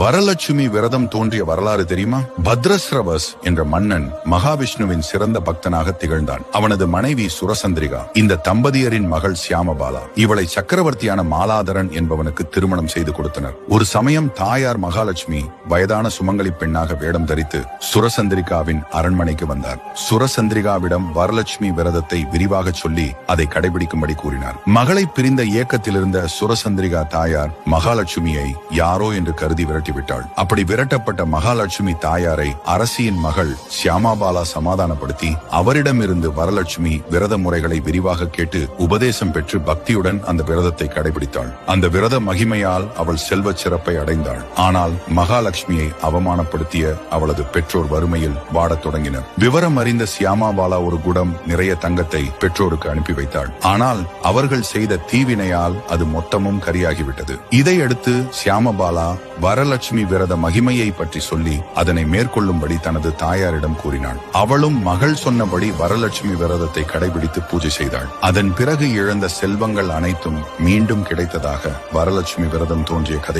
வரலட்சுமி விரதம் தோன்றிய வரலாறு தெரியுமா? பத்ரஸ்ரவஸ் என்ற மன்னன் மகாவிஷ்ணுவின் சிறந்த பக்தனாக திகழ்ந்தான். அவனது மனைவி சுரசந்திரிகா. இந்த தம்பதியரின் மகள் சியாமபாலா. இவளை சக்கரவர்த்தியான மாலாதரன் என்பவனுக்கு திருமணம் செய்து கொடுத்தனர். ஒரு சமயம் தாயார் மகாலட்சுமி வயதான சுமங்கலி பெண்ணாக வேடம் தரித்து சுரசந்திரிகாவின் அரண்மனைக்கு வந்தார். சுரசந்திரிகாவிடம் வரலட்சுமி விரதத்தை விரிவாக சொல்லி அதை கடைபிடிக்கும்படி கூறினார். மகளை பிரிந்த இயக்கத்தில் இருந்த சுரசந்திரிகா தாயார் மகாலட்சுமியை யாரோ என்று கருதி விரட்டிவிட்டாள். அப்படி விரட்டப்பட்ட மகாலட்சுமி தாயாரை அரசியின் மகள் சியாமபாலா சமாதானப்படுத்தி அவரிடமிருந்து வரலட்சுமி விரத முறைகளை விரிவாக கேட்டு உபதேசம் பெற்று பக்தியுடன் அந்த விரதத்தை கடைபிடித்தாள். அந்த விரத மகிமையால் அவள் செல்வ சிறப்பை அடைந்தாள். ஆனால் மகாலட்சுமியை அவமானப்படுத்திய அவளது பெற்றோர் வறுமையில் வாடத் தொடங்கினர். விவரம் அறிந்த சியாமபாலா ஒரு குடம் நிறைய தங்கத்தை பெற்றோருக்கு அனுப்பி வைத்தாள். ஆனால் அவர்கள் செய்த தீவினையால் அது மொத்தமும் கரியாகிவிட்டது. இதையடுத்து சியாமபாலா வரலட்சுமி விரத மகிமையை பற்றி சொல்லி அதனை மேற்கொள்ளும்படி தனது தாயாரிடம் கூறினாள். அவளும் மகள் சொன்னபடி வரலட்சுமி விரதத்தை கடைபிடித்து பூஜை செய்தாள். அதன் பிறகு இழந்த செல்வங்கள் அனைத்தும் மீண்டும் கிடைத்ததாக வரலட்சுமி விரதம் தோன்றிய கதை